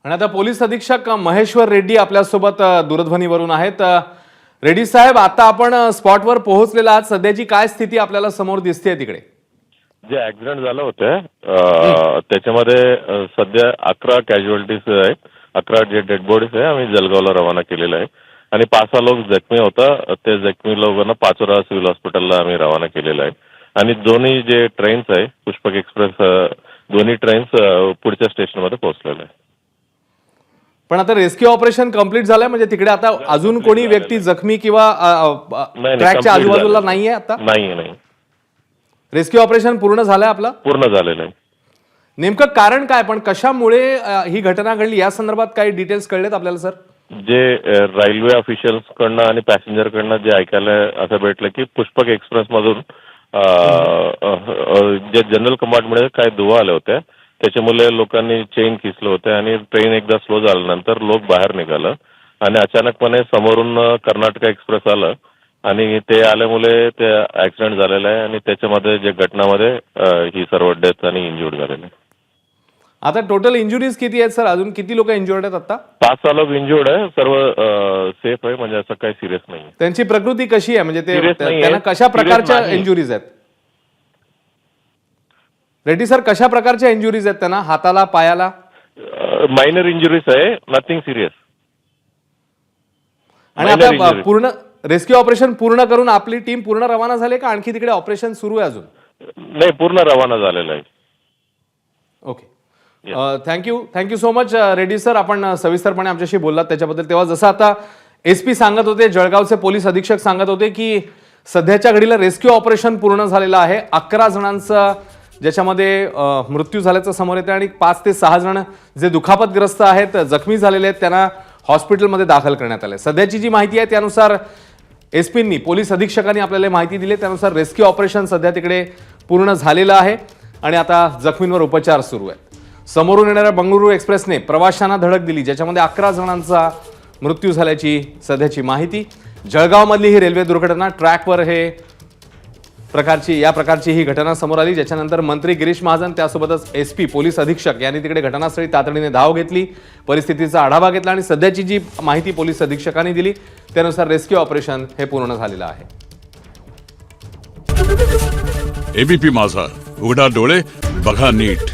आणि आता पोलीस अधीक्षक महेश्वर रेड्डी आपल्यासोबत दूरध्वनीवरून आहेत। रेड्डी साहेब, आता आपण स्पॉटवर पोहोचलेला आहात, सध्याची काय स्थिती आपल्याला समोर दिसते तिकडे? जे ऍक्सिडेंट झालं होतं त्याच्यामध्ये सध्या 11 कॅज्युअलिटीज आहेत, 11 जे डेड बॉडीज आहे आम्ही जळगावला रवाना केलेलं आहे आणि 5 लोक जखमी होता। ते जखमी लोकांना पाचोरा सिव्हिल हॉस्पिटलला आम्ही रवाना केलेलं आहे आणि दोन्ही जे ट्रेन्स आहे पुष्पक एक्सप्रेस दोन्ही ट्रेन्स पुढच्या स्टेशनमध्ये पोहोचलेले आहे। पण आता रेस्क्यू ऑपरेशन कंप्लीट झालंय, म्हणजे तिकडे आता अजून कोणी व्यक्ती जखमी किंवा ट्रॅकच्या आजूबाजूला नाहीये? आता नाही, रेस्क्यू ऑपरेशन पूर्ण झालंय आपलं? पूर्ण झालेलं आहे। नेमकं कारण काय, पण कशामुळे ही घटना घडली या संदर्भात काही डिटेल्स कळलेत आपल्याला सर? जे रेल्वे ऑफिशियल्स कडनं आणि पॅसेंजर कडनं जे ऐकायला असं भेटलं की पुष्पक एक्सप्रेस मधून जे जनरल कंपार्टमेंट काय धुवा आल्या होत्या त्याच्यामुळे लोकांनी चेन खिचलं होतं आणि ट्रेन एकदा स्लो झाल्यानंतर लोक बाहेर निघालं आणि अचानकपणे समोरून कर्नाटक एक्सप्रेस आलं आणि ते आल्यामुळे ते ऍक्सिडेंट झालेला आहे आणि त्याच्यामध्ये जे घटनामध्ये ही सर्व डेथ आणि इंज्युर्ड झालेले आहे। आता टोटल इंजुरीज किती आहेत सर? अजून किती लोक इंजुर्ड आहेत? आता 5 लोक इंज्युर्ड आहे, सर्व सेफ आहे, म्हणजे असं काही सिरियस नाही। त्यांची प्रकृती कशी आहे, म्हणजे त्यांना त्यांना कशा प्रकारच्या इंजुरीज आहेत? रेड्डी सर, कशा प्रकारच्या इंजुरीज आहेत त्यांना? हाताला, पायाला? मायनर इंजुरीज आहे, नथिंग सिरियस। आणि आता पूर्ण रेस्क्यू ऑपरेशन पूर्ण करून आपली टीम पूर्ण रवाना झाली का आणखी तिकडे ऑपरेशन सुरू आहे अजून? नाही, पूर्ण रवाना झालेला आहे। Okay, thank you so much Reddy sir, आपण सविस्तरपणे आमच्याशी बोललात त्याच्याबद्दल। तेव्हा जसं आता SP सांगत होते, जळगावचे पोलीस अधीक्षक सांगत होते की सध्याच्या घडीला रेस्क्यू ऑपरेशन पूर्ण झालेलं आहे। 11 जणांचा ज्याच्यामध्ये मृत्यू झाल्याचं समोर येते आणि 5 ते 6 जण जे दुखापतग्रस्त आहेत, जखमी झालेले आहेत, त्यांना हॉस्पिटलमध्ये दाखल करण्यात आले। सध्याची जी माहिती आहे त्यानुसार SPंनी पोलीस अधीक्षकांनी आपल्याला माहिती दिली, त्यानुसार रेस्क्यू ऑपरेशन सध्या तिकडे पूर्ण झालेलं आहे आणि आता जखमींवर उपचार सुरू आहेत। समोरून येणाऱ्या बंगळुरू एक्सप्रेसने प्रवाशांना धडक दिली, ज्याच्यामध्ये 11 जणांचा मृत्यू झाल्याची सध्याची माहिती। जळगावमधली ही रेल्वे दुर्घटना, ट्रॅकवर या प्रकारची ही घटना समोर आली, ज्याच्यानंतर मंत्री गिरीश महाजन त्यासोबतच SP पोलीस अधीक्षक यांनी तिकडे घटनास्थळी तातडीने धाव घेतली, परिस्थितीचा आढावा घेतला आणि सध्याची जी माहिती पोलीस अधीक्षकांनी दिली त्यानुसार रेस्क्यू ऑपरेशन हे पूर्ण झालेलं आहे। ABP माझा, उघडा डोळे बघा नीट।